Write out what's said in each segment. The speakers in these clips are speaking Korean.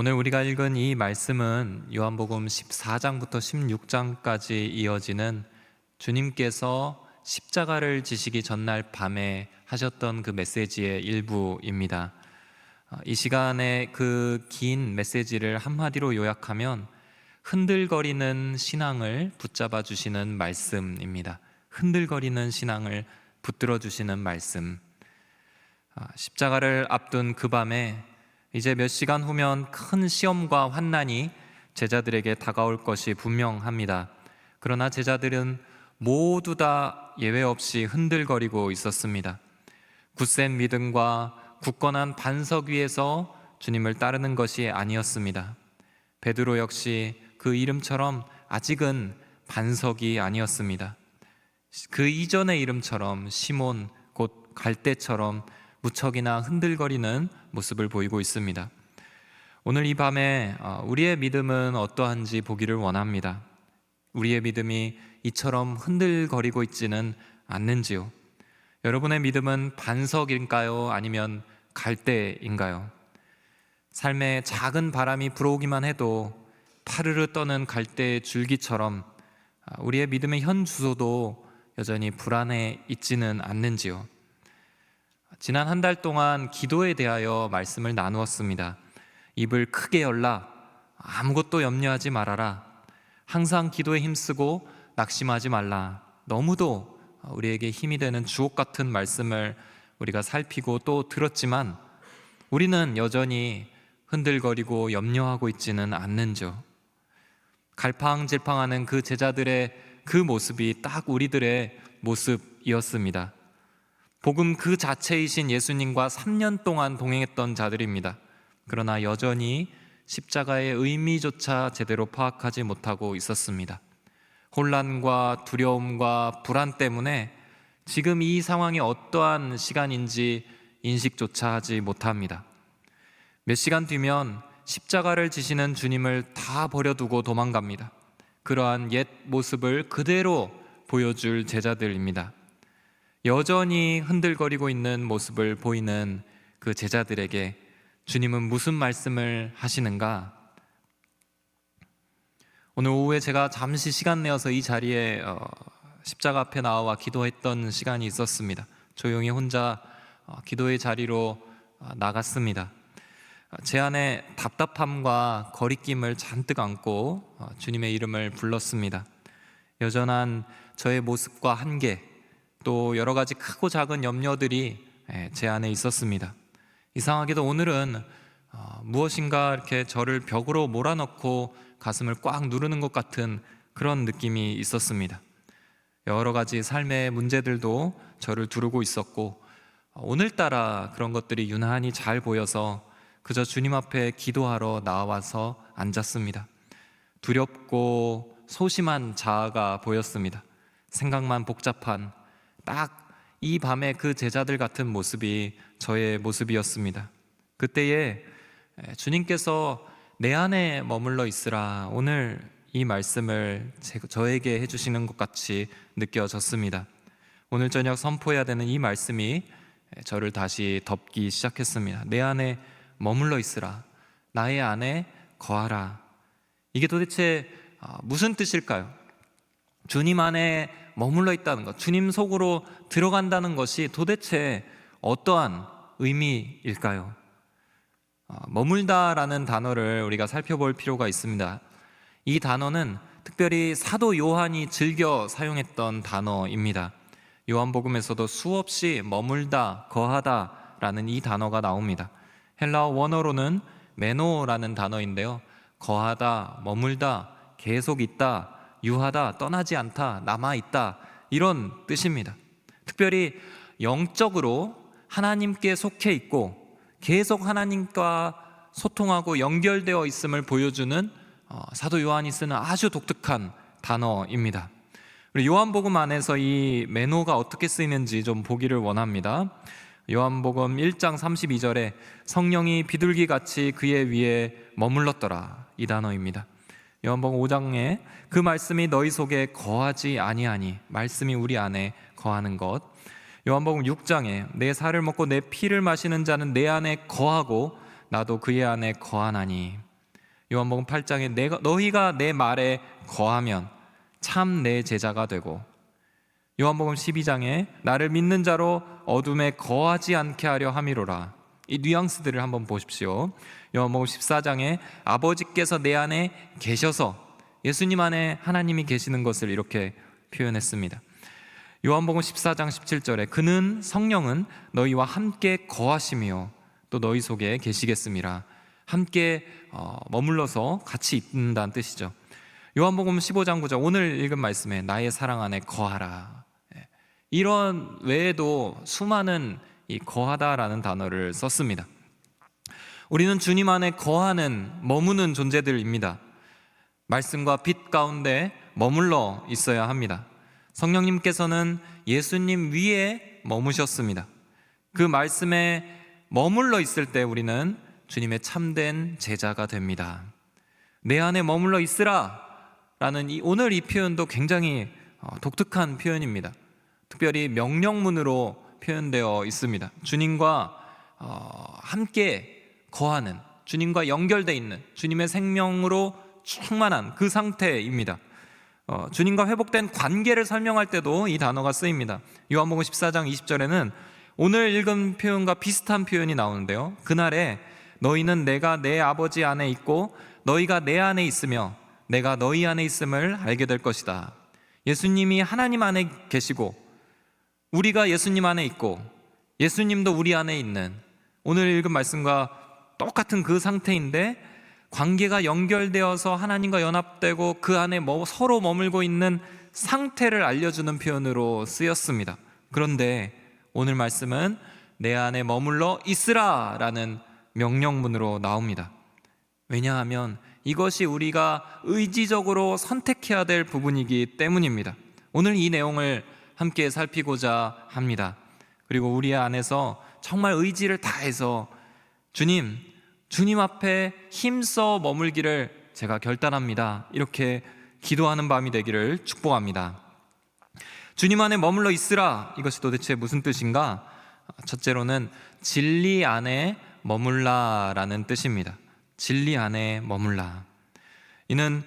오늘 우리가 읽은 이 말씀은 요한복음 14장부터 16장까지 이어지는 주님께서 십자가를 지시기 전날 밤에 하셨던 그 메시지의 일부입니다. 이 시간에 그 긴 메시지를 한마디로 요약하면 흔들거리는 신앙을 붙잡아 주시는 말씀입니다. 흔들거리는 신앙을 붙들어 주시는 말씀. 십자가를 앞둔 그 밤에 이제 몇 시간 후면 큰 시험과 환난이 제자들에게 다가올 것이 분명합니다. 그러나 제자들은 모두 다 예외 없이 흔들거리고 있었습니다. 굳센 믿음과 굳건한 반석 위에서 주님을 따르는 것이 아니었습니다. 베드로 역시 그 이름처럼 아직은 반석이 아니었습니다. 그 이전의 이름처럼 시몬 곧 갈대처럼 무척이나 흔들거리는 모습을 보이고 있습니다. 오늘 이 밤에 우리의 믿음은 어떠한지 보기를 원합니다. 우리의 믿음이 이처럼 흔들거리고 있지는 않는지요? 여러분의 믿음은 반석일까요? 아니면 갈대인가요? 삶에 작은 바람이 불어오기만 해도 파르르 떠는 갈대의 줄기처럼 우리의 믿음의 현 주소도 여전히 불안해 있지는 않는지요? 지난 한 달 동안 기도에 대하여 말씀을 나누었습니다. 입을 크게 열라. 아무것도 염려하지 말아라. 항상 기도에 힘쓰고 낙심하지 말라. 너무도 우리에게 힘이 되는 주옥 같은 말씀을 우리가 살피고 또 들었지만 우리는 여전히 흔들거리고 염려하고 있지는 않는지요. 갈팡질팡하는 그 제자들의 그 모습이 딱 우리들의 모습이었습니다. 복음 그 자체이신 예수님과 3년 동안 동행했던 자들입니다. 그러나 여전히 십자가의 의미조차 제대로 파악하지 못하고 있었습니다. 혼란과 두려움과 불안 때문에 지금 이 상황이 어떠한 시간인지 인식조차 하지 못합니다. 몇 시간 뒤면 십자가를 지시는 주님을 다 버려두고 도망갑니다. 그러한 옛 모습을 그대로 보여줄 제자들입니다. 여전히 흔들거리고 있는 모습을 보이는 그 제자들에게 주님은 무슨 말씀을 하시는가? 오늘 오후에 제가 잠시 시간 내어서 이 자리에 십자가 앞에 나와 기도했던 시간이 있었습니다. 조용히 혼자 기도의 자리로 나갔습니다. 제 안에 답답함과 거리낌을 잔뜩 안고 주님의 이름을 불렀습니다. 여전한 저의 모습과 한계, 또 여러 가지 크고 작은 염려들이 제 안에 있었습니다. 이상하게도 오늘은 무엇인가 이렇게 저를 벽으로 몰아넣고 가슴을 꽉 누르는 것 같은 그런 느낌이 있었습니다. 여러 가지 삶의 문제들도 저를 두르고 있었고 오늘따라 그런 것들이 유난히 잘 보여서 그저 주님 앞에 기도하러 나와서 앉았습니다. 두렵고 소심한 자아가 보였습니다. 생각만 복잡한 딱 이 밤에 그 제자들 같은 모습이 저의 모습이었습니다. 그때에 주님께서 내 안에 머물러 있으라, 오늘 이 말씀을 저에게 해주시는 것 같이 느껴졌습니다. 오늘 저녁 선포해야 되는 이 말씀이 저를 다시 덮기 시작했습니다. 내 안에 머물러 있으라, 나의 안에 거하라. 이게 도대체 무슨 뜻일까요? 주님 안에 머물러 있다는 것, 주님 속으로 들어간다는 것이 도대체 어떠한 의미일까요? 머물다라는 단어를 우리가 살펴볼 필요가 있습니다. 이 단어는 특별히 사도 요한이 즐겨 사용했던 단어입니다. 요한복음에서도 수없이 머물다, 거하다라는 이 단어가 나옵니다. 헬라어 원어로는 메노라는 단어인데요, 거하다, 머물다, 계속 있다, 유하다, 떠나지 않다, 남아있다, 이런 뜻입니다. 특별히 영적으로 하나님께 속해 있고 계속 하나님과 소통하고 연결되어 있음을 보여주는 사도 요한이 쓰는 아주 독특한 단어입니다. 우리 요한복음 안에서 이 메노가 어떻게 쓰이는지 좀 보기를 원합니다. 요한복음 1장 32절에 성령이 비둘기같이 그의 위에 머물렀더라, 이 단어입니다. 요한복음 5장에 그 말씀이 너희 속에 거하지 아니하니, 말씀이 우리 안에 거하는 것. 요한복음 6장에 내 살을 먹고 내 피를 마시는 자는 내 안에 거하고 나도 그의 안에 거하나니, 요한복음 8장에 너희가 내 말에 거하면 참 내 제자가 되고, 요한복음 12장에 나를 믿는 자로 어둠에 거하지 않게 하려 함이로라. 이 뉘앙스들을 한번 보십시오. 요한복음 14장에 아버지께서 내 안에 계셔서, 예수님 안에 하나님이 계시는 것을 이렇게 표현했습니다. 요한복음 14장 17절에 그는 성령은 너희와 함께 거하시며 또 너희 속에 계시겠음이라. 함께 머물러서 같이 있는다는 뜻이죠. 요한복음 15장 9절, 오늘 읽은 말씀에 나의 사랑 안에 거하라. 이런 외에도 수많은 이 거하다라는 단어를 썼습니다. 우리는 주님 안에 거하는, 머무는 존재들입니다. 말씀과 빛 가운데 머물러 있어야 합니다. 성령님께서는 예수님 위에 머무셨습니다. 그 말씀에 머물러 있을 때 우리는 주님의 참된 제자가 됩니다. 내 안에 머물러 있으라 라는 오늘 이 표현도 굉장히 독특한 표현입니다. 특별히 명령문으로 표현되어 있습니다. 주님과 함께 거하는, 주님과 연결되어 있는, 주님의 생명으로 충만한 그 상태입니다. 주님과 회복된 관계를 설명할 때도 이 단어가 쓰입니다. 요한복음 14장 20절에는 오늘 읽은 표현과 비슷한 표현이 나오는데요, 그날에 너희는 내가 내 아버지 안에 있고 너희가 내 안에 있으며 내가 너희 안에 있음을 알게 될 것이다. 예수님이 하나님 안에 계시고 우리가 예수님 안에 있고 예수님도 우리 안에 있는, 오늘 읽은 말씀과 똑같은 그 상태인데 관계가 연결되어서 하나님과 연합되고 그 안에 서로 머물고 있는 상태를 알려주는 표현으로 쓰였습니다. 그런데 오늘 말씀은 내 안에 머물러 있으라 라는 명령문으로 나옵니다. 왜냐하면 이것이 우리가 의지적으로 선택해야 될 부분이기 때문입니다. 오늘 이 내용을 함께 살피고자 합니다. 그리고 우리 안에서 정말 의지를 다해서 주님 앞에 힘써 머물기를 제가 결단합니다. 이렇게 기도하는 밤이 되기를 축복합니다. 주님 안에 머물러 있으라, 이것이 도대체 무슨 뜻인가? 첫째로는 진리 안에 머물라라는 뜻입니다. 진리 안에 머물라. 이는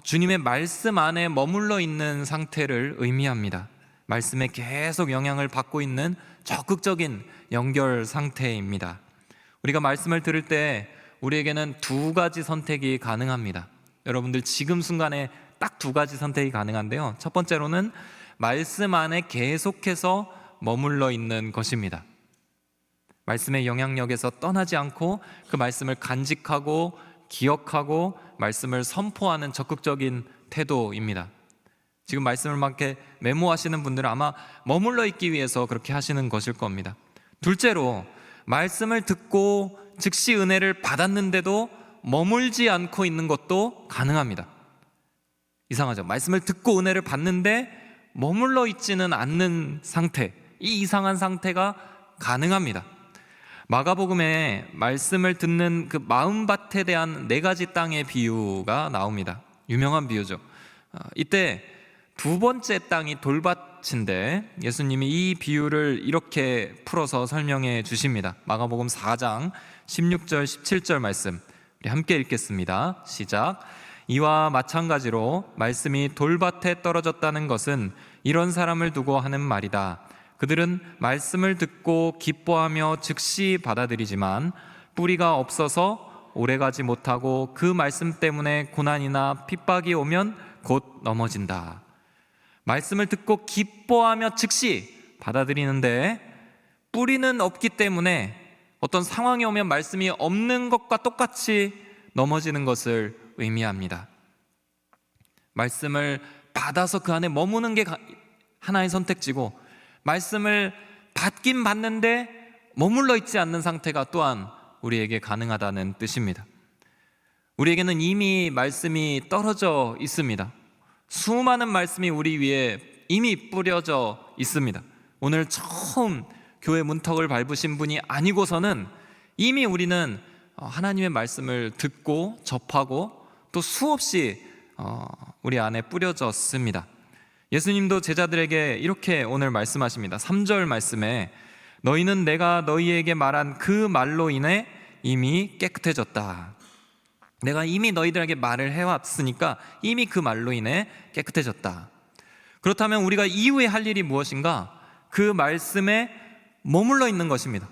주님의 말씀 안에 머물러 있는 상태를 의미합니다. 말씀에 계속 영향을 받고 있는 적극적인 연결 상태입니다. 우리가 말씀을 들을 때 우리에게는 두 가지 선택이 가능합니다. 여러분들 지금 순간에 딱 두 가지 선택이 가능한데요, 첫 번째로는 말씀 안에 계속해서 머물러 있는 것입니다. 말씀의 영향력에서 떠나지 않고 그 말씀을 간직하고 기억하고 말씀을 선포하는 적극적인 태도입니다. 지금 말씀을 막 이렇게 메모하시는 분들은 아마 머물러 있기 위해서 그렇게 하시는 것일 겁니다. 둘째로, 말씀을 듣고 즉시 은혜를 받았는데도 머물지 않고 있는 것도 가능합니다. 이상하죠? 말씀을 듣고 은혜를 받는데 머물러 있지는 않는 상태, 이 이상한 상태가 가능합니다. 마가복음에 말씀을 듣는 그 마음밭에 대한 4가지 땅의 비유가 나옵니다. 유명한 비유죠. 이때 두 번째 땅이 돌밭인데 예수님이 이 비유를 이렇게 풀어서 설명해 주십니다. 마가복음 4장 16절 17절 말씀 우리 함께 읽겠습니다. 시작. 이와 마찬가지로 말씀이 돌밭에 떨어졌다는 것은 이런 사람을 두고 하는 말이다. 그들은 말씀을 듣고 기뻐하며 즉시 받아들이지만 뿌리가 없어서 오래가지 못하고 그 말씀 때문에 고난이나 핍박이 오면 곧 넘어진다. 말씀을 듣고 기뻐하며 즉시 받아들이는데 뿌리는 없기 때문에 어떤 상황이 오면 말씀이 없는 것과 똑같이 넘어지는 것을 의미합니다. 말씀을 받아서 그 안에 머무는 게 하나의 선택지고, 말씀을 받긴 받는데 머물러 있지 않는 상태가 또한 우리에게 가능하다는 뜻입니다. 우리에게는 이미 말씀이 떨어져 있습니다. 수많은 말씀이 우리 위에 이미 뿌려져 있습니다. 오늘 처음 교회 문턱을 밟으신 분이 아니고서는 이미 우리는 하나님의 말씀을 듣고 접하고 또 수없이 우리 안에 뿌려졌습니다. 예수님도 제자들에게 이렇게 오늘 말씀하십니다. 3절 말씀에 너희는 내가 너희에게 말한 그 말로 인해 이미 깨끗해졌다. 내가 이미 너희들에게 말을 해왔으니까 이미 그 말로 인해 깨끗해졌다. 그렇다면 우리가 이후에 할 일이 무엇인가? 그 말씀에 머물러 있는 것입니다.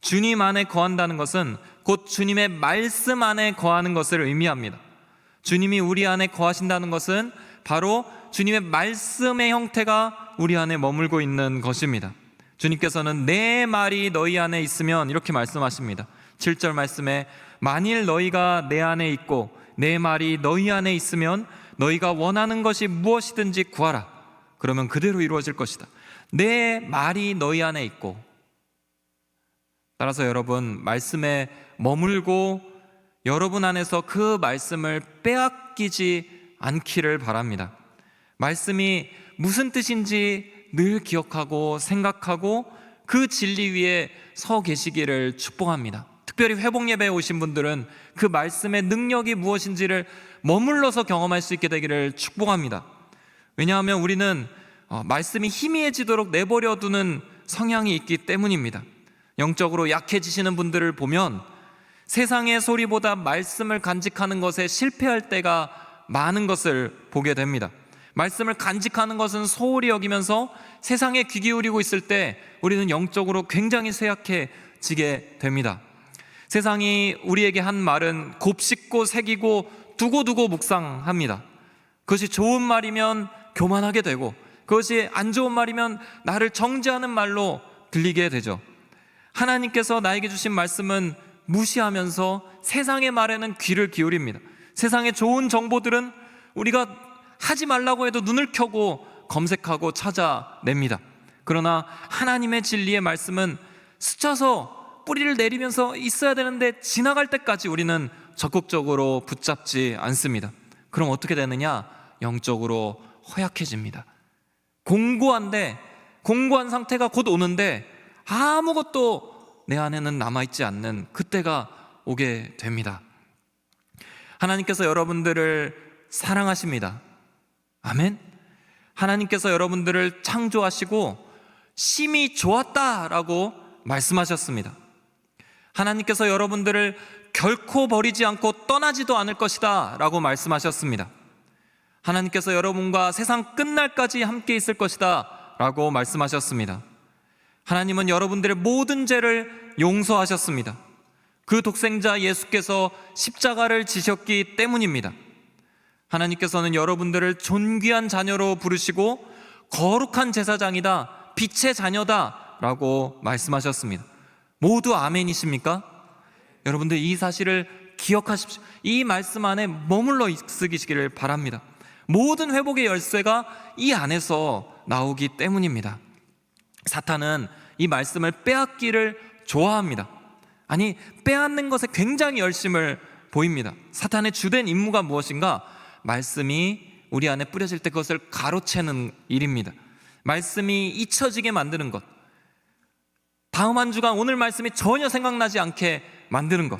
주님 안에 거한다는 것은 곧 주님의 말씀 안에 거하는 것을 의미합니다. 주님이 우리 안에 거하신다는 것은 바로 주님의 말씀의 형태가 우리 안에 머물고 있는 것입니다. 주님께서는 내 말이 너희 안에 있으면 이렇게 말씀하십니다. 7절 말씀에 만일 너희가 내 안에 있고 내 말이 너희 안에 있으면 너희가 원하는 것이 무엇이든지 구하라. 그러면 그대로 이루어질 것이다. 내 말이 너희 안에 있고, 따라서 여러분 말씀에 머물고 여러분 안에서 그 말씀을 빼앗기지 않기를 바랍니다. 말씀이 무슨 뜻인지 늘 기억하고 생각하고 그 진리 위에 서 계시기를 축복합니다. 특별히 회복 예배에 오신 분들은 그 말씀의 능력이 무엇인지를 머물러서 경험할 수 있게 되기를 축복합니다. 왜냐하면 우리는 말씀이 희미해지도록 내버려 두는 성향이 있기 때문입니다. 영적으로 약해지시는 분들을 보면 세상의 소리보다 말씀을 간직하는 것에 실패할 때가 많은 것을 보게 됩니다. 말씀을 간직하는 것은 소홀히 여기면서 세상에 귀 기울이고 있을 때 우리는 영적으로 굉장히 쇠약해지게 됩니다. 세상이 우리에게 한 말은 곱씹고 새기고 두고두고 묵상합니다. 그것이 좋은 말이면 교만하게 되고, 그것이 안 좋은 말이면 나를 정죄하는 말로 들리게 되죠. 하나님께서 나에게 주신 말씀은 무시하면서 세상의 말에는 귀를 기울입니다. 세상의 좋은 정보들은 우리가 하지 말라고 해도 눈을 켜고 검색하고 찾아냅니다. 그러나 하나님의 진리의 말씀은 스쳐서 뿌리를 내리면서 있어야 되는데 지나갈 때까지 우리는 적극적으로 붙잡지 않습니다. 그럼 어떻게 되느냐? 영적으로 허약해집니다. 공고한 상태가 곧 오는데 아무것도 내 안에는 남아있지 않는 그때가 오게 됩니다. 하나님께서 여러분들을 사랑하십니다. 아멘. 하나님께서 여러분들을 창조하시고 심히 좋았다라고 말씀하셨습니다. 하나님께서 여러분들을 결코 버리지 않고 떠나지도 않을 것이다 라고 말씀하셨습니다. 하나님께서 여러분과 세상 끝날까지 함께 있을 것이다 라고 말씀하셨습니다. 하나님은 여러분들의 모든 죄를 용서하셨습니다. 그 독생자 예수께서 십자가를 지셨기 때문입니다. 하나님께서는 여러분들을 존귀한 자녀로 부르시고 거룩한 제사장이다, 빛의 자녀다 라고 말씀하셨습니다. 모두 아멘이십니까? 여러분들 이 사실을 기억하십시오. 이 말씀 안에 머물러 있으시기를 바랍니다. 모든 회복의 열쇠가 이 안에서 나오기 때문입니다. 사탄은 이 말씀을 빼앗기를 좋아합니다. 아니, 빼앗는 것에 굉장히 열심을 보입니다. 사탄의 주된 임무가 무엇인가? 말씀이 우리 안에 뿌려질 때 그것을 가로채는 일입니다. 말씀이 잊혀지게 만드는 것, 다음 한 주간 오늘 말씀이 전혀 생각나지 않게 만드는 것,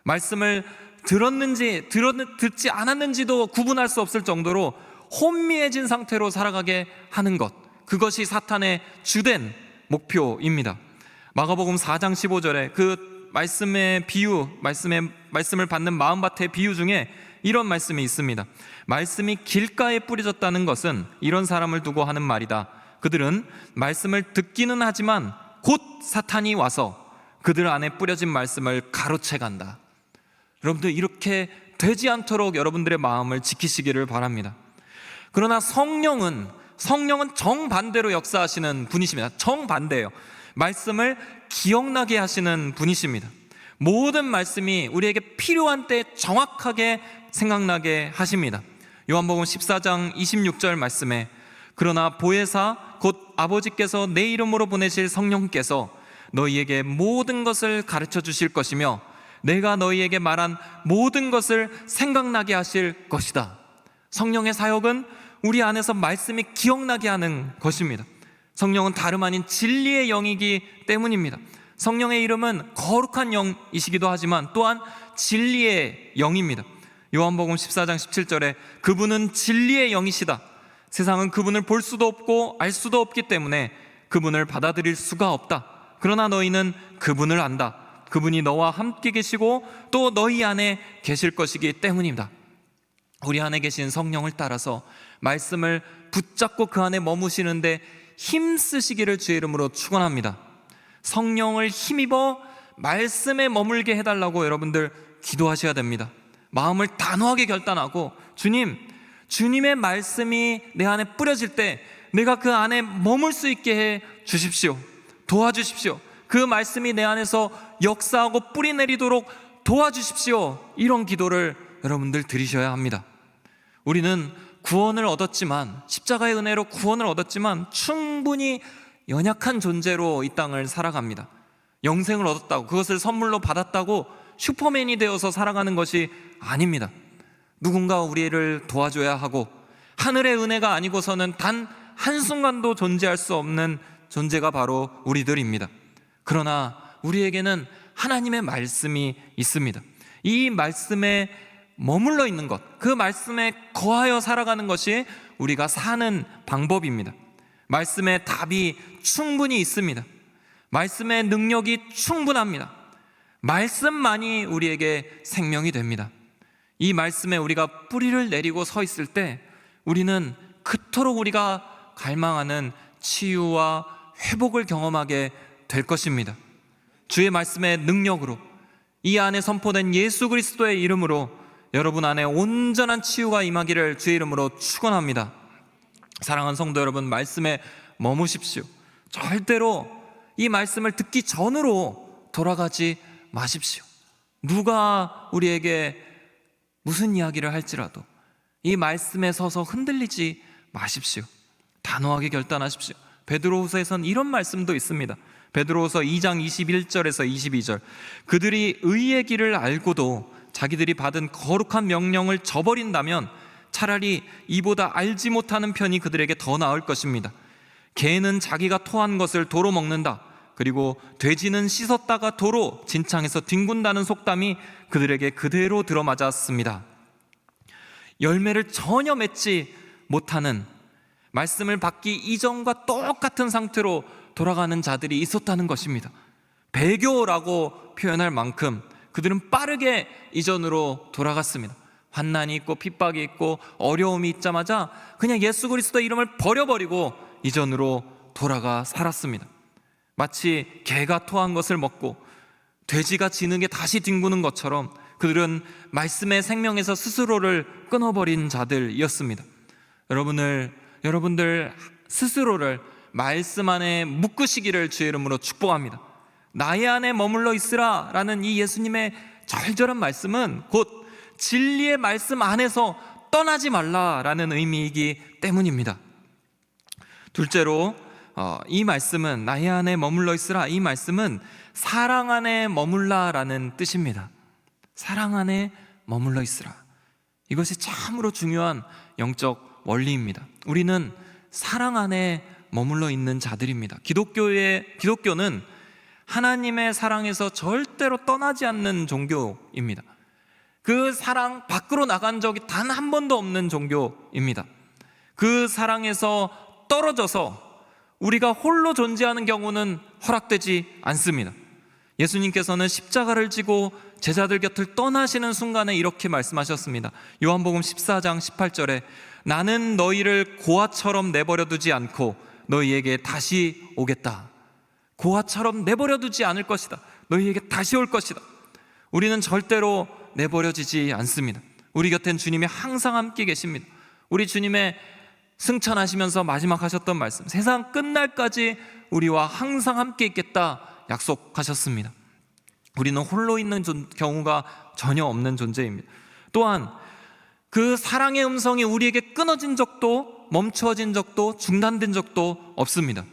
말씀을 들었는지 듣지 않았는지도 구분할 수 없을 정도로 혼미해진 상태로 살아가게 하는 것, 그것이 사탄의 주된 목표입니다. 마가복음 4장 15절에 그 말씀의 비유, 말씀을 받는 마음밭의 비유 중에 이런 말씀이 있습니다. 말씀이 길가에 뿌려졌다는 것은 이런 사람을 두고 하는 말이다. 그들은 말씀을 듣기는 하지만 곧 사탄이 와서 그들 안에 뿌려진 말씀을 가로채 간다. 여러분들 이렇게 되지 않도록 여러분들의 마음을 지키시기를 바랍니다. 그러나 성령은 정반대로 역사하시는 분이십니다. 정반대예요. 말씀을 기억나게 하시는 분이십니다. 모든 말씀이 우리에게 필요한 때 정확하게 생각나게 하십니다. 요한복음 14장 26절 말씀에 그러나 보혜사 곧 아버지께서 내 이름으로 보내실 성령께서 너희에게 모든 것을 가르쳐 주실 것이며 내가 너희에게 말한 모든 것을 생각나게 하실 것이다. 성령의 사역은 우리 안에서 말씀이 기억나게 하는 것입니다. 성령은 다름 아닌 진리의 영이기 때문입니다. 성령의 이름은 거룩한 영이시기도 하지만 또한 진리의 영입니다. 요한복음 14장 17절에 그분은 진리의 영이시다. 세상은 그분을 볼 수도 없고 알 수도 없기 때문에 그분을 받아들일 수가 없다. 그러나 너희는 그분을 안다. 그분이 너와 함께 계시고 또 너희 안에 계실 것이기 때문입니다. 우리 안에 계신 성령을 따라서 말씀을 붙잡고 그 안에 머무시는데 힘쓰시기를 주의 이름으로 축원합니다. 성령을 힘입어 말씀에 머물게 해달라고 여러분들 기도하셔야 됩니다. 마음을 단호하게 결단하고 주님의 말씀이 내 안에 뿌려질 때 내가 그 안에 머물 수 있게 해 주십시오. 도와주십시오. 그 말씀이 내 안에서 역사하고 뿌리 내리도록 도와주십시오. 이런 기도를 여러분들 드리셔야 합니다. 우리는 구원을 얻었지만, 십자가의 은혜로 구원을 얻었지만 충분히 연약한 존재로 이 땅을 살아갑니다. 영생을 얻었다고, 그것을 선물로 받았다고 슈퍼맨이 되어서 살아가는 것이 아닙니다. 누군가 우리를 도와줘야 하고, 하늘의 은혜가 아니고서는 단 한순간도 존재할 수 없는 존재가 바로 우리들입니다. 그러나 우리에게는 하나님의 말씀이 있습니다. 이 말씀에 머물러 있는 것, 그 말씀에 거하여 살아가는 것이 우리가 사는 방법입니다. 말씀의 답이 충분히 있습니다. 말씀의 능력이 충분합니다. 말씀만이 우리에게 생명이 됩니다. 이 말씀에 우리가 뿌리를 내리고 서 있을 때 우리는 그토록 우리가 갈망하는 치유와 회복을 경험하게 될 것입니다. 주의 말씀의 능력으로, 이 안에 선포된 예수 그리스도의 이름으로 여러분 안에 온전한 치유가 임하기를 주의 이름으로 축원합니다. 사랑하는 성도 여러분, 말씀에 머무십시오. 절대로 이 말씀을 듣기 전으로 돌아가지 마십시오. 누가 우리에게 무슨 이야기를 할지라도 이 말씀에 서서 흔들리지 마십시오. 단호하게 결단하십시오. 베드로후서에선 이런 말씀도 있습니다. 베드로후서 2장 21절에서 22절, 그들이 의의 길을 알고도 자기들이 받은 거룩한 명령을 저버린다면 차라리 이보다 알지 못하는 편이 그들에게 더 나을 것입니다. 개는 자기가 토한 것을 도로 먹는다. 그리고 돼지는 씻었다가 도로 진창에서 뒹군다는 속담이 그들에게 그대로 들어맞았습니다. 열매를 전혀 맺지 못하는, 말씀을 받기 이전과 똑같은 상태로 돌아가는 자들이 있었다는 것입니다. 배교라고 표현할 만큼 그들은 빠르게 이전으로 돌아갔습니다. 환난이 있고 핍박이 있고 어려움이 있자마자 그냥 예수 그리스도의 이름을 버려버리고 이전으로 돌아가 살았습니다. 마치 개가 토한 것을 먹고 돼지가 지능에 다시 뒹구는 것처럼 그들은 말씀의 생명에서 스스로를 끊어버린 자들이었습니다. 여러분들 스스로를 말씀 안에 묶으시기를 주의 이름으로 축복합니다. 나의 안에 머물러 있으라 라는 이 예수님의 절절한 말씀은 곧 진리의 말씀 안에서 떠나지 말라라는 의미이기 때문입니다. 둘째로 이 말씀은, 나의 안에 머물러 있으라, 이 말씀은 사랑 안에 머물라라는 뜻입니다. 사랑 안에 머물러 있으라, 이것이 참으로 중요한 영적 원리입니다. 우리는 사랑 안에 머물러 있는 자들입니다. 기독교는 하나님의 사랑에서 절대로 떠나지 않는 종교입니다. 그 사랑 밖으로 나간 적이 단 한 번도 없는 종교입니다. 그 사랑에서 떨어져서 우리가 홀로 존재하는 경우는 허락되지 않습니다. 예수님께서는 십자가를 지고 제자들 곁을 떠나시는 순간에 이렇게 말씀하셨습니다. 요한복음 14장 18절에 나는 너희를 고아처럼 내버려두지 않고 너희에게 다시 오겠다. 고아처럼 내버려두지 않을 것이다. 너희에게 다시 올 것이다. 우리는 절대로 내버려지지 않습니다. 우리 곁엔 주님이 항상 함께 계십니다. 우리 주님의 승천하시면서 마지막 하셨던 말씀, 세상 끝날까지 우리와 항상 함께 있겠다 약속하셨습니다. 우리는 홀로 있는 경우가 전혀 없는 존재입니다. 또한 그 사랑의 음성이 우리에게 끊어진 적도, 멈춰진 적도, 중단된 적도 없습니다.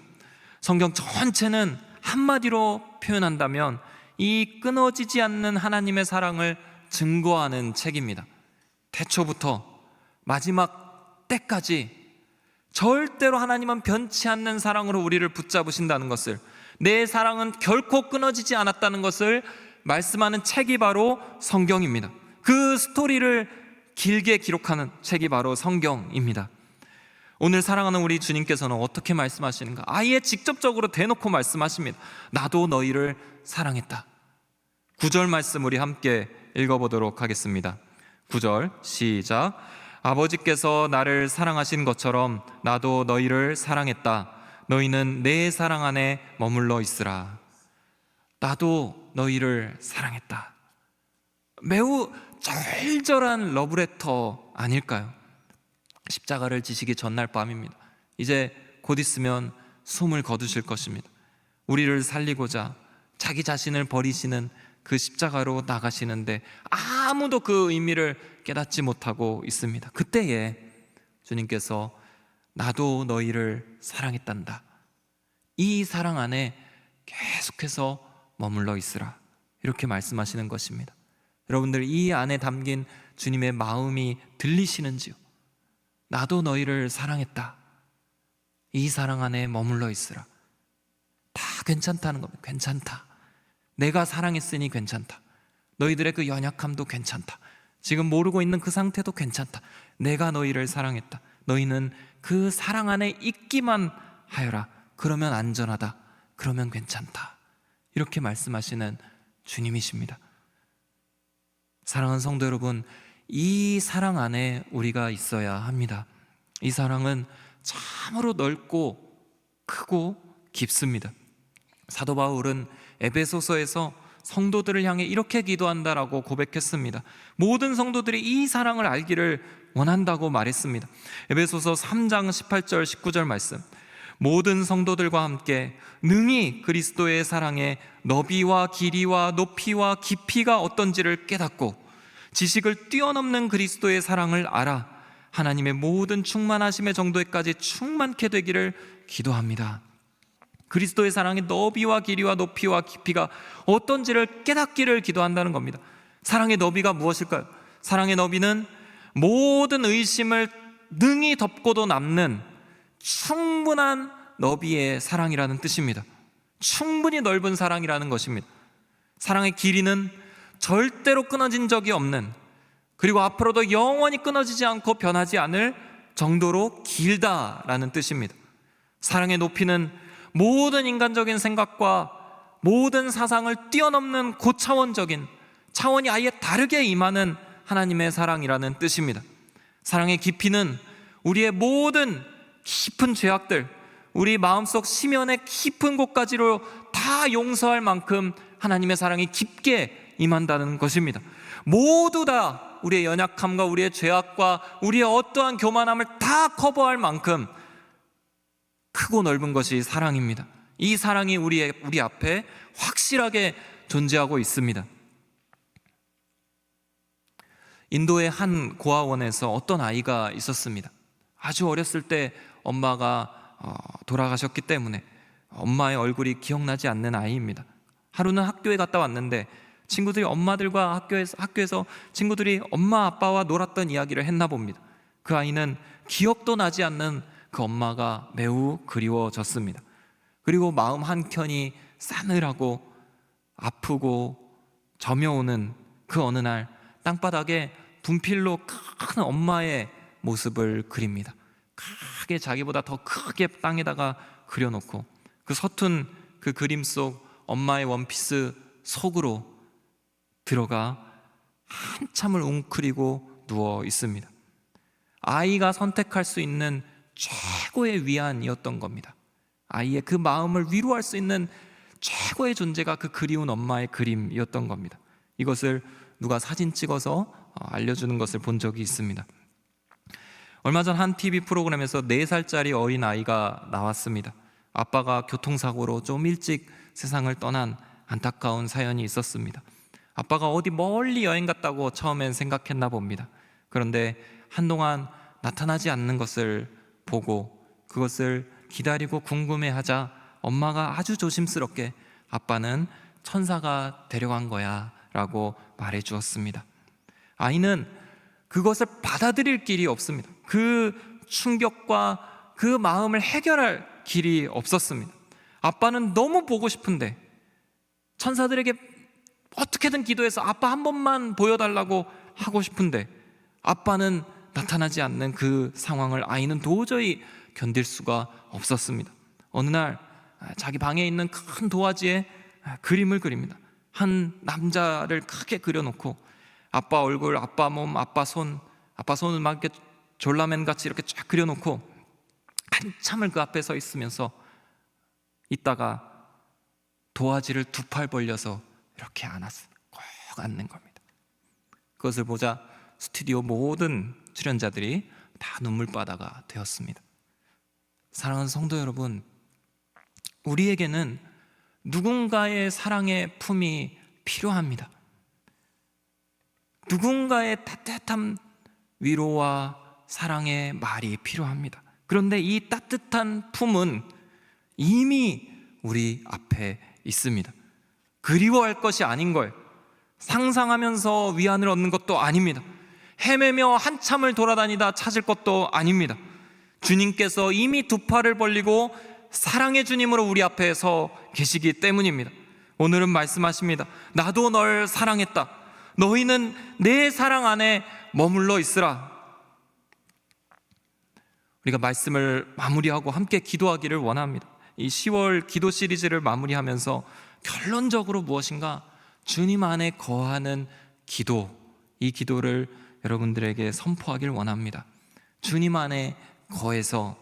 성경 전체는 한마디로 표현한다면 이 끊어지지 않는 하나님의 사랑을 증거하는 책입니다. 태초부터 마지막 때까지 절대로 하나님은 변치 않는 사랑으로 우리를 붙잡으신다는 것을, 내 사랑은 결코 끊어지지 않았다는 것을 말씀하는 책이 바로 성경입니다. 그 스토리를 길게 기록하는 책이 바로 성경입니다. 오늘 사랑하는 우리 주님께서는 어떻게 말씀하시는가? 아예 직접적으로 대놓고 말씀하십니다. 나도 너희를 사랑했다. 9절 말씀 우리 함께 읽어보도록 하겠습니다. 9절 시작. 아버지께서 나를 사랑하신 것처럼 나도 너희를 사랑했다. 너희는 내 사랑 안에 머물러 있으라. 나도 너희를 사랑했다. 매우 절절한 러브레터 아닐까요? 십자가를 지시기 전날 밤입니다. 이제 곧 있으면 숨을 거두실 것입니다. 우리를 살리고자 자기 자신을 버리시는 그 십자가로 나가시는데 아무도 그 의미를 깨닫지 못하고 있습니다. 그때에 주님께서 나도 너희를 사랑했단다, 이 사랑 안에 계속해서 머물러 있으라, 이렇게 말씀하시는 것입니다. 여러분들, 이 안에 담긴 주님의 마음이 들리시는지요? 나도 너희를 사랑했다, 이 사랑 안에 머물러 있으라. 다 괜찮다는 겁니다. 괜찮다. 내가 사랑했으니 괜찮다. 너희들의 그 연약함도 괜찮다. 지금 모르고 있는 그 상태도 괜찮다. 내가 너희를 사랑했다. 너희는 그 사랑 안에 있기만 하여라. 그러면 안전하다. 그러면 괜찮다. 이렇게 말씀하시는 주님이십니다. 사랑하는 성도 여러분, 이 사랑 안에 우리가 있어야 합니다. 이 사랑은 참으로 넓고 크고 깊습니다. 사도 바울은 에베소서에서 성도들을 향해 이렇게 기도한다라고 고백했습니다. 모든 성도들이 이 사랑을 알기를 원한다고 말했습니다. 에베소서 3장 18절 19절 말씀. 모든 성도들과 함께 능히 그리스도의 사랑의 너비와 길이와 높이와 깊이가 어떤지를 깨닫고 지식을 뛰어넘는 그리스도의 사랑을 알아 하나님의 모든 충만하심의 정도에까지 충만케 되기를 기도합니다. 그리스도의 사랑의 너비와 길이와 높이와 깊이가 어떤지를 깨닫기를 기도한다는 겁니다. 사랑의 너비가 무엇일까요? 사랑의 너비는 모든 의심을 능히 덮고도 남는 충분한 너비의 사랑이라는 뜻입니다. 충분히 넓은 사랑이라는 것입니다. 사랑의 길이는 절대로 끊어진 적이 없는, 그리고 앞으로도 영원히 끊어지지 않고 변하지 않을 정도로 길다라는 뜻입니다. 사랑의 높이는 모든 인간적인 생각과 모든 사상을 뛰어넘는 고차원적인, 차원이 아예 다르게 임하는 하나님의 사랑이라는 뜻입니다. 사랑의 깊이는 우리의 모든 깊은 죄악들, 우리 마음속 심연의 깊은 곳까지로 다 용서할 만큼 하나님의 사랑이 깊게 임한다는 것입니다. 모두 다 우리의 연약함과 우리의 죄악과 우리의 어떠한 교만함을 다 커버할 만큼 크고 넓은 것이 사랑입니다. 이 사랑이 우리 앞에 확실하게 존재하고 있습니다. 인도의 한 고아원에서 어떤 아이가 있었습니다. 아주 어렸을 때 엄마가 돌아가셨기 때문에 엄마의 얼굴이 기억나지 않는 아이입니다. 하루는 학교에 갔다 왔는데 친구들이 엄마들과 학교에서 친구들이 엄마 아빠와 놀았던 이야기를 했나 봅니다. 그 아이는 기억도 나지 않는 그 엄마가 매우 그리워졌습니다. 그리고 마음 한켠이 싸늘하고 아프고 저며오는 그 어느 날 땅바닥에 분필로 큰 엄마의 모습을 그립니다. 크게, 자기보다 더 크게 땅에다가 그려놓고 그 서툰 그 그림 속 엄마의 원피스 속으로 들어가 한참을 웅크리고 누워 있습니다. 아이가 선택할 수 있는 최고의 위안이었던 겁니다. 아이의 그 마음을 위로할 수 있는 최고의 존재가 그 그리운 엄마의 그림이었던 겁니다. 이것을 누가 사진 찍어서 알려주는 것을 본 적이 있습니다. 얼마 전 한 TV 프로그램에서 4살짜리 어린 아이가 나왔습니다. 아빠가 교통사고로 좀 일찍 세상을 떠난 안타까운 사연이 있었습니다. 아빠가 어디 멀리 여행 갔다고 처음엔 생각했나 봅니다. 그런데 한동안 나타나지 않는 것을 보고 그것을 기다리고 궁금해하자 엄마가 아주 조심스럽게 아빠는 천사가 데려간 거야 라고 말해 주었습니다. 아이는 그것을 받아들일 길이 없습니다. 그 충격과 그 마음을 해결할 길이 없었습니다. 아빠는 너무 보고 싶은데 천사들에게 어떻게든 기도해서 아빠 한 번만 보여달라고 하고 싶은데 아빠는 나타나지 않는 그 상황을 아이는 도저히 견딜 수가 없었습니다. 어느 날 자기 방에 있는 큰 도화지에 그림을 그립니다. 한 남자를 크게 그려놓고 아빠 얼굴, 아빠 몸, 아빠 손을 막 이렇게 졸라맨 같이 이렇게 쫙 그려놓고 한참을 그 앞에 서 있으면서 있다가 도화지를 두 팔 벌려서 이렇게 꼭 앉는 겁니다. 그것을 보자 스튜디오 모든 출연자들이 다 눈물바다가 되었습니다. 사랑하는 성도 여러분, 우리에게는 누군가의 사랑의 품이 필요합니다. 누군가의 따뜻한 위로와 사랑의 말이 필요합니다. 그런데 이 따뜻한 품은 이미 우리 앞에 있습니다. 그리워할 것이 아닌 거예요. 상상하면서 위안을 얻는 것도 아닙니다. 헤매며 한참을 돌아다니다 찾을 것도 아닙니다. 주님께서 이미 두 팔을 벌리고 사랑의 주님으로 우리 앞에 서 계시기 때문입니다. 오늘은 말씀하십니다. 나도 널 사랑했다. 너희는 내 사랑 안에 머물러 있으라. 우리가 말씀을 마무리하고 함께 기도하기를 원합니다. 이 10월 기도 시리즈를 마무리하면서 결론적으로 무엇인가 주님 안에 거하는 기도, 이 기도를 여러분들에게 선포하길 원합니다. 주님 안에 거해서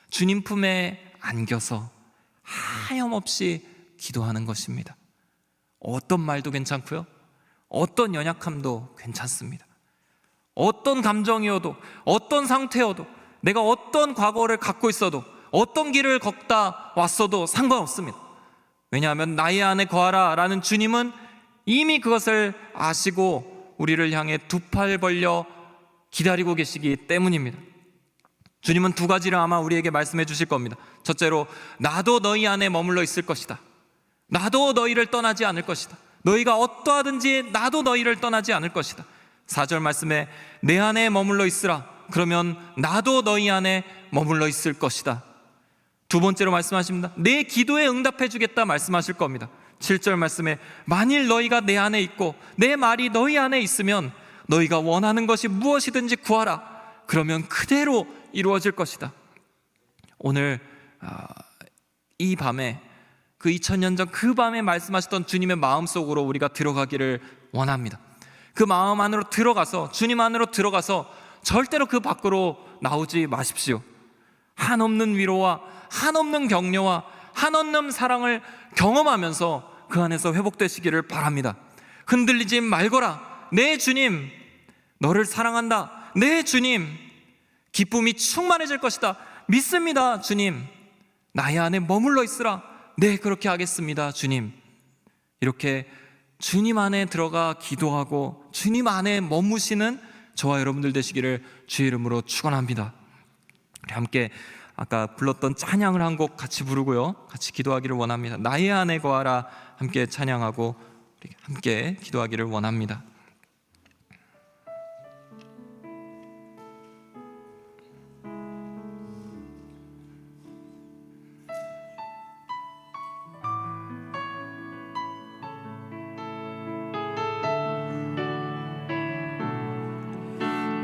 주님 품에 안겨서 하염없이 기도하는 것입니다. 어떤 말도 괜찮고요, 어떤 연약함도 괜찮습니다. 어떤 감정이어도, 어떤 상태여도, 내가 어떤 과거를 갖고 있어도, 어떤 길을 걷다 왔어도 상관없습니다. 왜냐하면 나의 안에 거하라 라는 주님은 이미 그것을 아시고 우리를 향해 두 팔 벌려 기다리고 계시기 때문입니다. 주님은 두 가지를 아마 우리에게 말씀해 주실 겁니다. 첫째로, 나도 너희 안에 머물러 있을 것이다. 나도 너희를 떠나지 않을 것이다. 너희가 어떠하든지 나도 너희를 떠나지 않을 것이다. 4절 말씀에 내 안에 머물러 있으라. 그러면 나도 너희 안에 머물러 있을 것이다. 두 번째로 말씀하십니다. 내 기도에 응답해 주겠다 말씀하실 겁니다. 7절 말씀에 만일 너희가 내 안에 있고 내 말이 너희 안에 있으면 너희가 원하는 것이 무엇이든지 구하라. 그러면 그대로 이루어질 것이다. 오늘 이 밤에, 그 2000년 전 그 밤에 말씀하셨던 주님의 마음속으로 우리가 들어가기를 원합니다. 그 마음 안으로 들어가서, 주님 안으로 들어가서 절대로 그 밖으로 나오지 마십시오. 한없는 위로와 한없는 격려와 한없는 사랑을 경험하면서 그 안에서 회복되시기를 바랍니다. 흔들리지 말거라. 내 주님 너를 사랑한다. 내 주님 기쁨이 충만해질 것이다. 믿습니다. 주님 나의 안에 머물러 있으라. 네, 그렇게 하겠습니다. 주님. 이렇게 주님 안에 들어가 기도하고 주님 안에 머무시는 저와 여러분들 되시기를 주의 이름으로 축원합니다. 우리 함께 아까 불렀던 찬양을 한 곡 같이 부르고요, 같이 기도하기를 원합니다. 나의 안에 거하라 함께 찬양하고 함께 기도하기를 원합니다.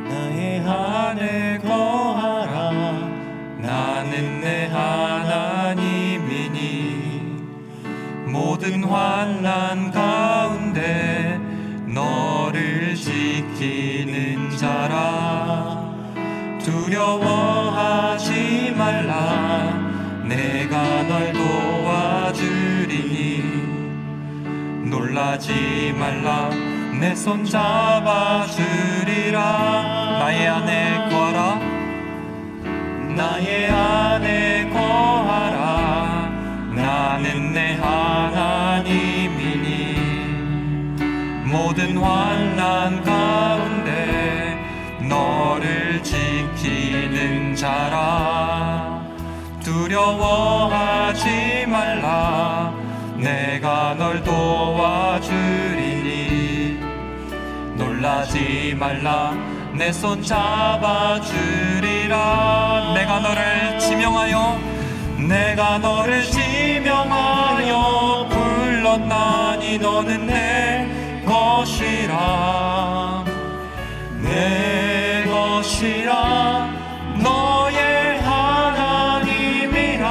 나의 안에 거하라. 나는 내 하나님이니 모든 환난 가운데 너를 지키는 자라. 두려워하지 말라. 내가 널 도와주리니 놀라지 말라. 내 손 잡아주리라. 나의 안에 거하라. 나의 안에 거하라. 나는 내 하나님이니 모든 환난 가운데 너를 지키는 자라. 두려워하지 말라. 내가 널 도와주리니 놀라지 말라. 내 손 잡아주리라. 내가 너를 지명하여 불렀나니 너는 내 것이라. 내 것이라. 너의 하나님이라.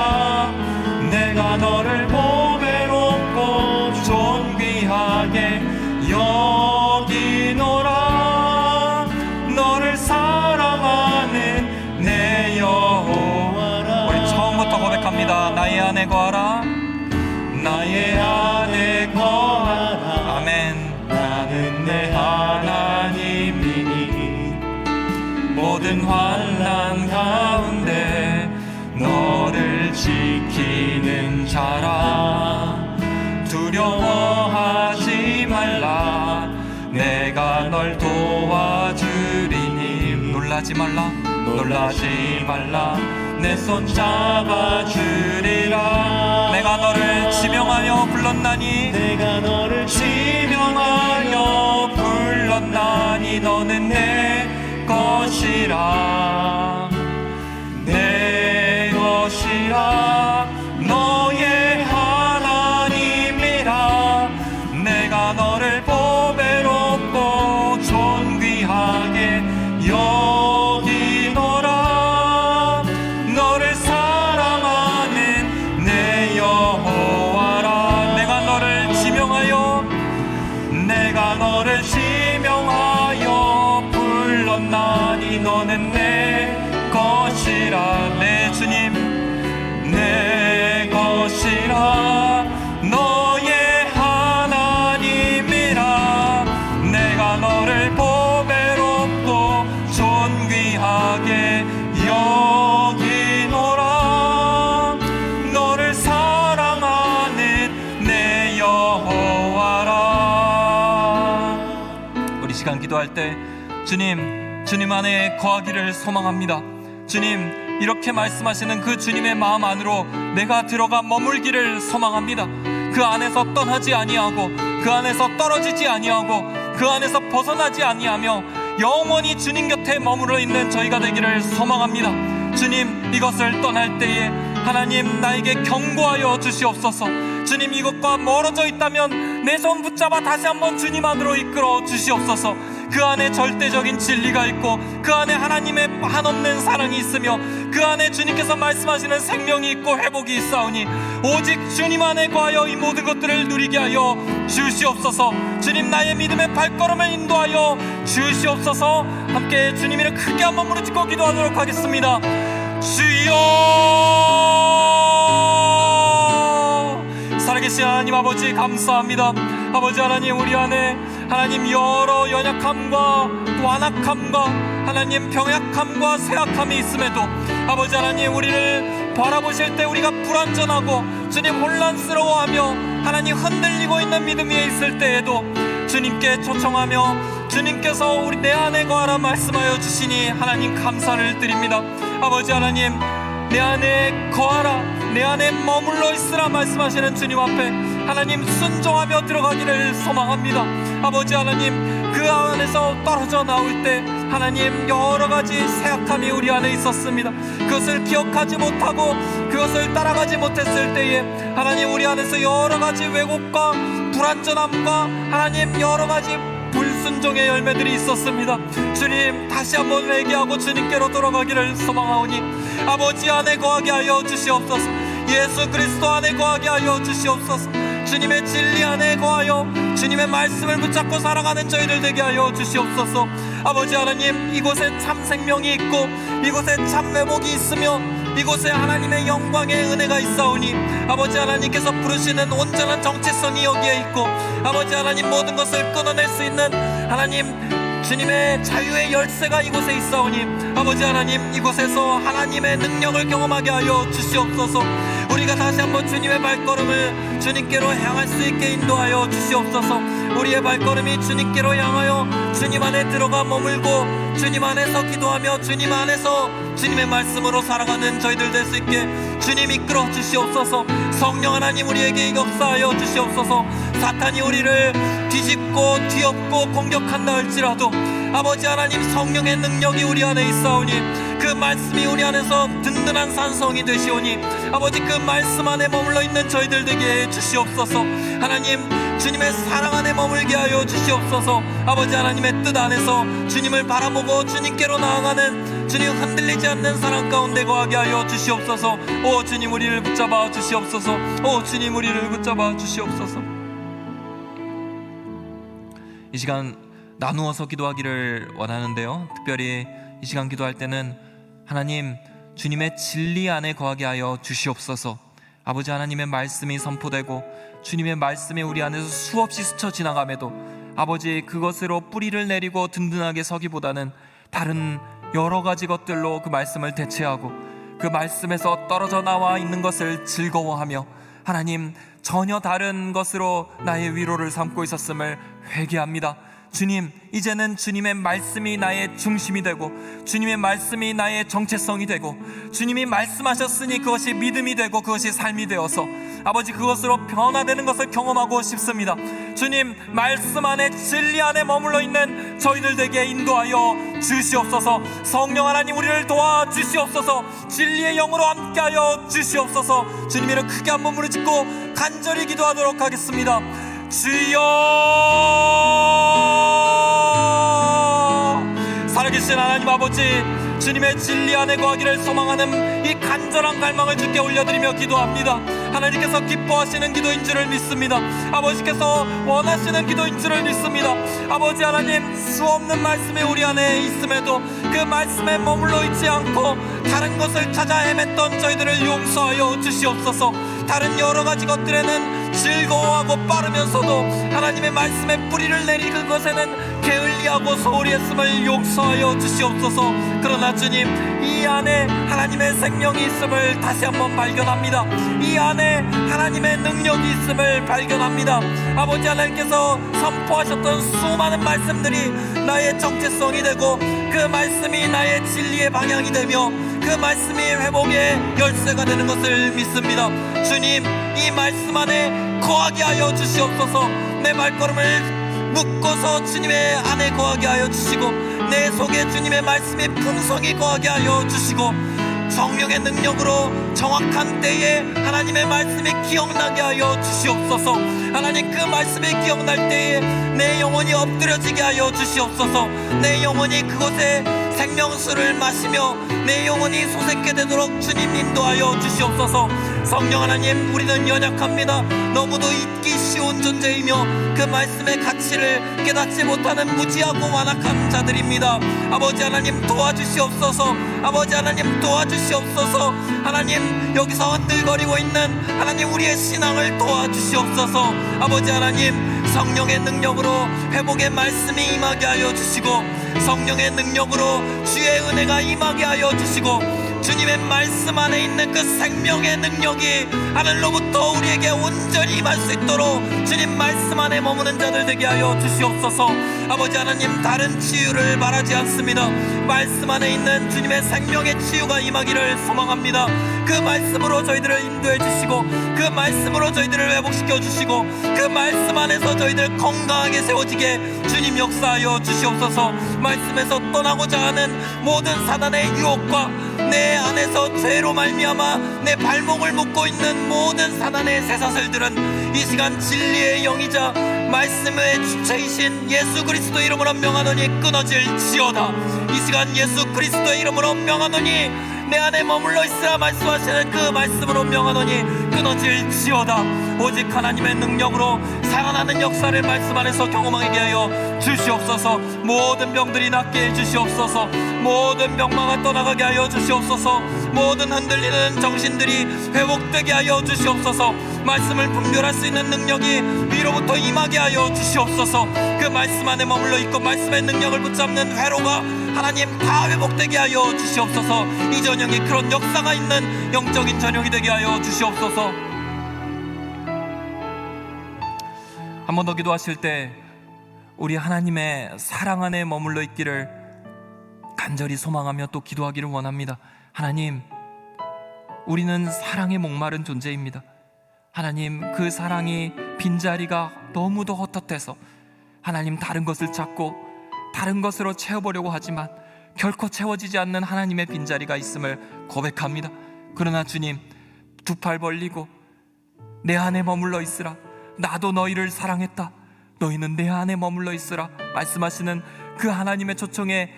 내가 너를 보배롭고 존귀하게 존귀하게 여기노라. 너를 사랑하는 내 여호와라. 우리 처음부터 고백합니다. 나의 안에 거하라. 나의 안에 거하라. 아멘. 나는 내 하나님이니 모든 환난 가운데 너를 지키는 자라. 두려워하지 말라. 내가 널 도와주리니. 놀라지 말라. 놀라지 말라. 내 손 잡아주리라. 내가 너를 지명하여 불렀나니. 내가 너를 지명하여 불렀나니. 너는 내 것이라. 내 것이라. 너의 하나님이라. 내가 너를 보배롭고 존귀하게 여기노라. 너를 사랑하는 내 여호와라. 내가 너를 지명하여 불렀나니. 너는 내 것이라. 내 주님 내 것이라. 너의 하나님이라. 내가 너를 보배롭고 존귀하게 여기노라. 너를 사랑하는 내 여호와라. 우리 시간 기도할 때 주님 안에 거하기를 소망합니다. 주님, 이렇게 말씀하시는 그 주님의 마음 안으로 내가 들어가 머물기를 소망합니다. 그 안에서 떠나지 아니하고, 그 안에서 떨어지지 아니하고, 그 안에서 벗어나지 아니하며 영원히 주님 곁에 머물러 있는 저희가 되기를 소망합니다. 주님, 이것을 떠날 때에 하나님 나에게 경고하여 주시옵소서. 주님, 이것과 멀어져 있다면 내 손 붙잡아 다시 한번 주님 안으로 이끌어 주시옵소서. 그 안에 절대적인 진리가 있고, 그 안에 하나님의 한없는 사랑이 있으며, 그 안에 주님께서 말씀하시는 생명이 있고 회복이 있사오니 오직 주님 안에 거하여 이 모든 것들을 누리게 하여 주시옵소서. 주님, 나의 믿음의 발걸음을 인도하여 주시옵소서. 함께 주님 이름 크게 한번 무릎짓고 기도하도록 하겠습니다. 주여, 살아계신 하나님 아버지 감사합니다. 아버지 하나님, 우리 안에 하나님 여러 연약함과 또 완악함과 하나님 병약함과 쇠약함이 있음에도 아버지 하나님, 우리를 바라보실 때 우리가 불완전하고 주님 혼란스러워하며 하나님 흔들리고 있는 믿음 위에 있을 때에도 주님께 초청하며 주님께서 우리 내 안에 거하라 말씀하여 주시니 하나님 감사를 드립니다. 아버지 하나님, 내 안에 거하라, 내 안에 머물러 있으라 말씀하시는 주님 앞에 하나님 순종하며 들어가기를 소망합니다. 아버지 하나님, 그 안에서 떨어져 나올 때 하나님 여러 가지 쇠약함이 우리 안에 있었습니다. 그것을 기억하지 못하고 그것을 따라가지 못했을 때에 하나님 우리 안에서 여러 가지 왜곡과 불완전함과 하나님 여러 가지 불순종의 열매들이 있었습니다. 주님, 다시 한번 회개하고 주님께로 돌아가기를 소망하오니 아버지 안에 거하게 하여 주시옵소서. 예수 그리스도 안에 거하게 하여 주시옵소서. 주님의 진리 안에 거하여 주님의 말씀을 붙잡고 살아가는 저희들 되게 하여 주시옵소서. 아버지 하나님, 이곳에 참 생명이 있고 이곳에 참 회복이 있으며 이곳에 하나님의 영광의 은혜가 있사오니 아버지 하나님께서 부르시는 온전한 정체성이 여기에 있고 아버지 하나님 모든 것을 끊어낼 수 있는 하나님 주님의 자유의 열쇠가 이곳에 있사오니 아버지 하나님, 이곳에서 하나님의 능력을 경험하게 하여 주시옵소서. 우리가 다시 한번 주님의 발걸음을 주님께로 향할 수 있게 인도하여 주시옵소서. 우리의 발걸음이 주님께로 향하여 주님 안에 들어가 머물고 주님 안에서 기도하며 주님 안에서 주님의 말씀으로 살아가는 저희들 될 수 있게 주님 이끌어 주시옵소서. 성령 하나님, 우리에게 역사하여 주시옵소서. 사탄이 우리를 뒤집고 뒤엎고 공격한다 할지라도 아버지 하나님, 성령의 능력이 우리 안에 있사오니 그 말씀이 우리 안에서 든든한 산성이 되시오니 아버지, 그 말씀 안에 머물러 있는 저희들 되게 해 주시옵소서. 하나님, 주님의 사랑 안에 머물게 하여 주시옵소서. 아버지 하나님의 뜻 안에서 주님을 바라보고 주님께로 나아가는 주님 흔들리지 않는 사랑 가운데 거하게 하여 주시옵소서. 오 주님, 우리를 붙잡아 주시옵소서. 오 주님, 우리를 붙잡아 주시옵소서. 이 시간 나누어서 기도하기를 원하는데요, 특별히 이 시간 기도할 때는 하나님, 주님의 진리 안에 거하게 하여 주시옵소서. 아버지 하나님의 말씀이 선포되고 주님의 말씀이 우리 안에서 수없이 스쳐 지나감에도 아버지, 그것으로 뿌리를 내리고 든든하게 서기보다는 다른 여러 가지 것들로 그 말씀을 대체하고 그 말씀에서 떨어져 나와 있는 것을 즐거워하며 하나님, 전혀 다른 것으로 나의 위로를 삼고 있었음을 회개합니다. 주님, 이제는 주님의 말씀이 나의 중심이 되고 주님의 말씀이 나의 정체성이 되고 주님이 말씀하셨으니 그것이 믿음이 되고 그것이 삶이 되어서 아버지, 그것으로 변화되는 것을 경험하고 싶습니다. 주님, 말씀 안에, 진리 안에 머물러 있는 저희들 되게 인도하여 주시옵소서. 성령 하나님, 우리를 도와주시옵소서. 진리의 영으로 함께하여 주시옵소서. 주님 이름 크게 한번 부르짖고 간절히 기도하도록 하겠습니다. 주여, 살아계신 하나님 아버지, 주님의 진리 안에 거하기를 소망하는 이 간절한 갈망을 주께 올려드리며 기도합니다. 하나님께서 기뻐하시는 기도인 줄을 믿습니다. 아버지께서 원하시는 기도인 줄을 믿습니다. 아버지 하나님, 수없는 말씀이 우리 안에 있음에도 그 말씀에 머물러 있지 않고 다른 것을 찾아 헤맸던 저희들을 용서하여 주시옵소서. 다른 여러 가지 것들에는 즐거워하고 빠르면서도 하나님의 말씀에 뿌리를 내리 그것에는 게을리하고 소홀히 했음을 용서하여 주시옵소서. 그러나 주님, 이 안에 하나님의 생명이 있음을 다시 한번 발견합니다. 이 안에 하나님의 능력이 있음을 발견합니다. 아버지 하나님께서 선포하셨던 수많은 말씀들이 나의 정체성이 되고 그 말씀이 나의 진리의 방향이 되며 그 말씀이 회복의 열쇠가 되는 것을 믿습니다. 주님, 이 말씀 안에 거하게 하여 주시옵소서. 내 발걸음을 묶어서 주님의 안에 거하게 하여 주시고 내 속에 주님의 말씀이 풍성히 거하게 하여 주시고 성령의 능력으로 정확한 때에 하나님의 말씀이 기억나게 하여 주시옵소서. 하나님, 그 말씀이 기억날 때에 내 영혼이 엎드려지게 하여 주시옵소서. 내 영혼이 그곳에 생명수를 마시며 내 영혼이 솟게 되도록 주님 인도하여 주시옵소서. 성령 하나님, 우리는 연약합니다. 너무도 잊기 쉬운 존재이며 그 말씀의 가치를 깨닫지 못하는 무지하고 완악한 자들입니다. 아버지 하나님, 도와주시옵소서. 아버지 하나님, 도와주시옵소서. 하나님, 여기서 흔들거리고 있는 하나님 우리의 신앙을 도와주시옵소서. 아버지 하나님, 성령의 능력으로 회복의 말씀이 임하게 하여 주시고 성령의 능력으로 주의 은혜가 임하게 하여 주시고 주님의 말씀 안에 있는 그 생명의 능력이 하늘로부터 우리에게 온전히 임할 수 있도록 주님 말씀 안에 머무는 자들 되게 하여 주시옵소서. 아버지 하나님, 다른 치유를 바라지 않습니다. 말씀 안에 있는 주님의 생명의 치유가 임하기를 소망합니다. 그 말씀으로 저희들을 인도해 주시고 그 말씀으로 저희들을 회복시켜 주시고 그 말씀 안에서 저희들 건강하게 세워지게 주님 역사하여 주시옵소서. 말씀에서 떠나고자 하는 모든 사단의 유혹과 내 안에서 죄로 말미암아 내 발목을 묶고 있는 모든 사단의 쇠사슬들은 이 시간 진리의 영이자 말씀의 주체이신 예수 그리스도 이름으로 명하노니 끊어질지어다. 이 시간 예수 그리스도의 이름으로 명하노니 내 안에 머물러 있으라 말씀하시는 그 말씀으로 명하노니 끊어질지어다. 오직 하나님의 능력으로 살아나는 역사를 말씀 안에서 경험하게 하여 주시옵소서. 모든 병들이 낫게 해주시옵소서. 모든 병마가 떠나가게 하여 주시옵소서. 모든 흔들리는 정신들이 회복되게 하여 주시옵소서. 말씀을 분별할 수 있는 능력이 위로부터 임하게 하여 주시옵소서. 그 말씀 안에 머물러 있고 말씀의 능력을 붙잡는 회로가 하나님 다 회복되게 하여 주시옵소서. 이 저녁에 그런 역사가 있는 영적인 저녁이 되게 하여 주시옵소서. 한 번 더 기도하실 때 우리 하나님의 사랑 안에 머물러 있기를 간절히 소망하며 또 기도하기를 원합니다. 하나님, 우리는 사랑에 목마른 존재입니다. 하나님, 그 사랑이 빈자리가 너무도 헛헛해서 하나님 다른 것을 찾고 다른 것으로 채워보려고 하지만 결코 채워지지 않는 하나님의 빈자리가 있음을 고백합니다. 그러나 주님, 두 팔 벌리고 내 안에 머물러 있으라. 나도 너희를 사랑했다. 너희는 내 안에 머물러 있으라 말씀하시는 그 하나님의 초청에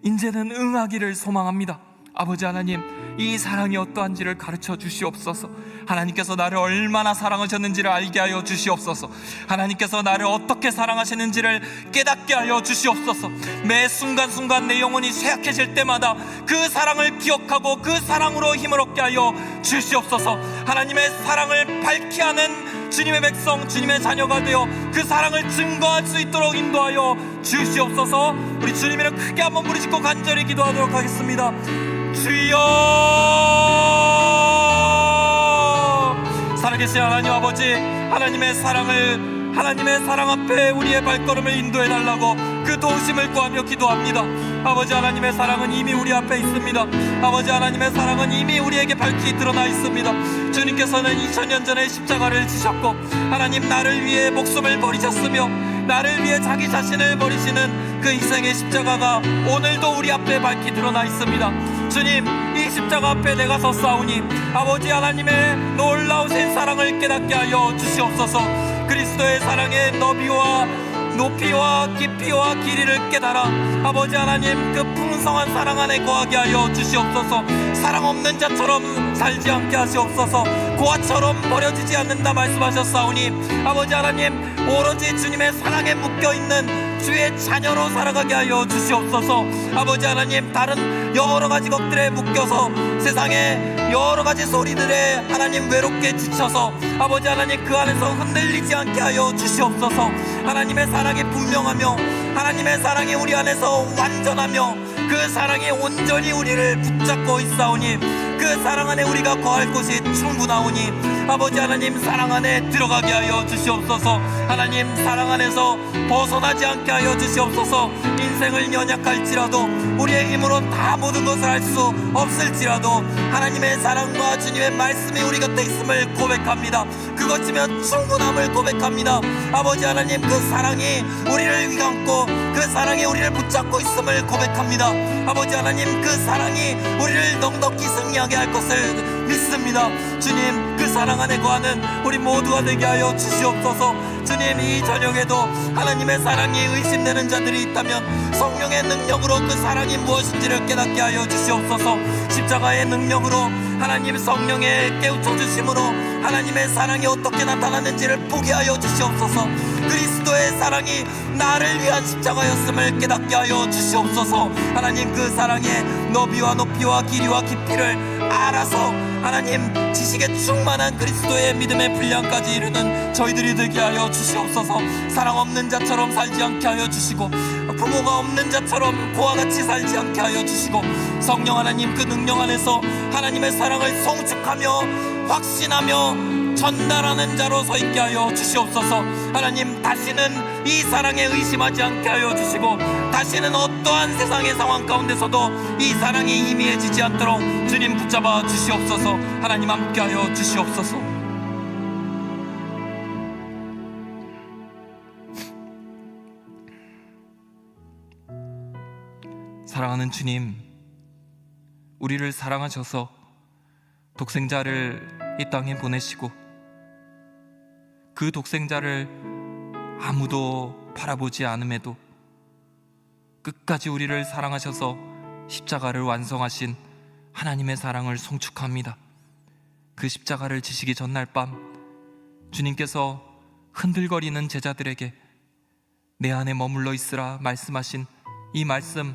이제는 응하기를 소망합니다. 아버지 하나님, 이 사랑이 어떠한지를 가르쳐 주시옵소서. 하나님께서 나를 얼마나 사랑하셨는지를 알게 하여 주시옵소서. 하나님께서 나를 어떻게 사랑하시는지를 깨닫게 하여 주시옵소서. 매 순간순간 내 영혼이 쇠약해질 때마다 그 사랑을 기억하고 그 사랑으로 힘을 얻게 하여 주시옵소서. 하나님의 사랑을 밝히 하는 주님의 백성, 주님의 자녀가 되어 그 사랑을 증거할 수 있도록 인도하여 주시옵소서. 우리 주님 이름 크게 한번 부르짖고 간절히 기도하도록 하겠습니다. 주여, 살아계신 하나님 아버지, 하나님의 사랑 앞에 우리의 발걸음을 인도해 달라고 그 도우심을 구하며 기도합니다. 아버지 하나님의 사랑은 이미 우리 앞에 있습니다. 아버지 하나님의 사랑은 이미 우리에게 밝히 드러나 있습니다. 주님께서는 2000년 전에 십자가를 지셨고 하나님 나를 위해 목숨을 버리셨으며 나를 위해 자기 자신을 버리시는 그 희생의 십자가가 오늘도 우리 앞에 밝히 드러나 있습니다. 주님, 이 십자가 앞에 내가 섰사오니 아버지 하나님의 놀라우신 사랑을 깨닫게 하여 주시옵소서. 그리스도의 사랑의 너비와 높이와 깊이와 길이를 깨달아 아버지 하나님 그 풍성한 사랑 안에 거하게 하여 주시옵소서. 사랑 없는 자처럼 살지 않게 하시옵소서. 고아처럼 버려지지 않는다 말씀하셨사오니 아버지 하나님 오로지 주님의 사랑에 묶여있는 주의 자녀로 살아가게 하여 주시옵소서. 아버지 하나님 다른 여러가지 것들에 묶여서 세상의 여러가지 소리들에 하나님 외롭게 지쳐서 아버지 하나님 그 안에서 흔들리지 않게 하여 주시옵소서. 하나님의 사랑이 분명하며 하나님의 사랑이 우리 안에서 완전하며 그 사랑이 온전히 우리를 붙잡고 있사오니 그 사랑 안에 우리가 거할 곳이 충분하오니 아버지 하나님 사랑 안에 들어가게 하여 주시옵소서. 하나님 사랑 안에서 벗어나지 않게 하여 주시옵소서. 인생을 연약할지라도 우리의 힘으로 다 모든 것을 할 수 없을지라도 하나님의 사랑과 주님의 말씀이 우리 곁에 있음을 고백합니다. 그것이면 충분함을 고백합니다. 아버지 하나님 그 사랑이 우리를 휘감고 그 사랑이 우리를 붙잡고 있음을 고백합니다. 아버지 하나님 그 사랑이 우리를 넉넉히 승리하게 할 것을 믿습니다. 주님 그 사랑 안에 거하는 우리 모두가 되게 하여 주시옵소서. 주님 이 저녁에도 하나님의 사랑이 의심되는 자들이 있다면 성령의 능력으로 그 사랑이 무엇인지를 깨닫게 하여 주시옵소서. 십자가의 능력으로 하나님 성령의 깨우쳐 주심으로 하나님의 사랑이 어떻게 나타났는지를 보게 하여 주시옵소서. 그리스도의 사랑이 나를 위한 십자가였음을 깨닫게 하여 주시옵소서. 하나님 그 사랑의 너비와 높이와 길이와 깊이를 알아서 하나님 지식에 충만한 그리스도의 믿음의 분량까지 이루는 저희들이 되게 하여 주시옵소서. 사랑 없는 자처럼 살지 않게 하여 주시고 부모가 없는 자처럼 고와 같이 살지 않게 하여 주시고 성령 하나님 그 능력 안에서 하나님의 사랑을 성축하며 확신하며 전달하는 자로 서 있게 하여 주시옵소서. 하나님 다시는 이 사랑에 의심하지 않게 하여 주시고 다시는 어떠한 세상의 상황 가운데서도 이 사랑이 희미해지지 않도록 주님 붙잡아 주시옵소서. 하나님 함께 하여 주시옵소서. 사랑하는 주님, 우리를 사랑하셔서 독생자를 이 땅에 보내시고 그 독생자를 아무도 바라보지 않음에도 끝까지 우리를 사랑하셔서 십자가를 완성하신 하나님의 사랑을 송축합니다. 그 십자가를 지시기 전날 밤 주님께서 흔들거리는 제자들에게 내 안에 머물러 있으라 말씀하신 이 말씀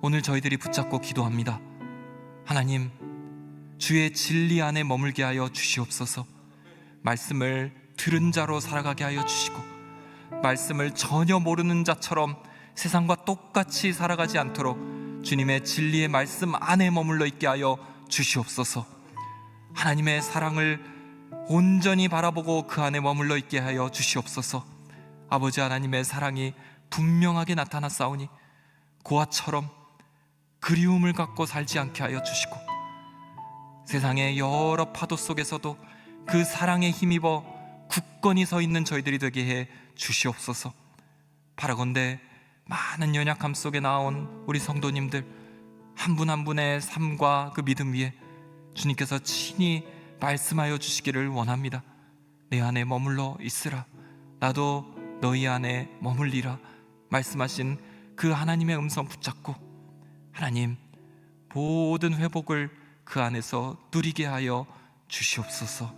오늘 저희들이 붙잡고 기도합니다. 하나님 주의 진리 안에 머물게 하여 주시옵소서. 말씀을 들은 자로 살아가게 하여 주시고 말씀을 전혀 모르는 자처럼 세상과 똑같이 살아가지 않도록 주님의 진리의 말씀 안에 머물러 있게 하여 주시옵소서. 하나님의 사랑을 온전히 바라보고 그 안에 머물러 있게 하여 주시옵소서. 아버지 하나님의 사랑이 분명하게 나타났사오니 고아처럼 그리움을 갖고 살지 않게 하여 주시고 세상의 여러 파도 속에서도 그 사랑에 힘입어 굳건히 서 있는 저희들이 되게 해 주시옵소서. 바라건대 많은 연약함 속에 나온 우리 성도님들 한 분 한 분의 삶과 그 믿음 위에 주님께서 친히 말씀하여 주시기를 원합니다. 내 안에 머물러 있으라 나도 너희 안에 머물리라 말씀하신 그 하나님의 음성 붙잡고 하나님 모든 회복을 그 안에서 누리게 하여 주시옵소서.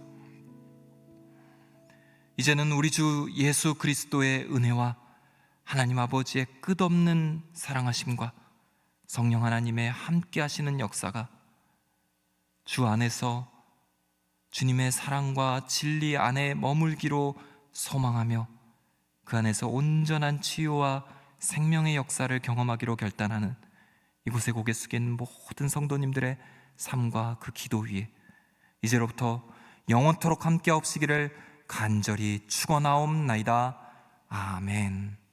이제는 우리 주 예수 그리스도의 은혜와 하나님 아버지의 끝없는 사랑하심과 성령 하나님의 함께 하시는 역사가 주 안에서 주님의 사랑과 진리 안에 머물기로 소망하며 그 안에서 온전한 치유와 생명의 역사를 경험하기로 결단하는 이곳에 고개 숙인 모든 성도님들의 삶과 그 기도 위에 이제로부터 영원토록 함께 없으기를 간절히 축원하옵나이다. 아멘.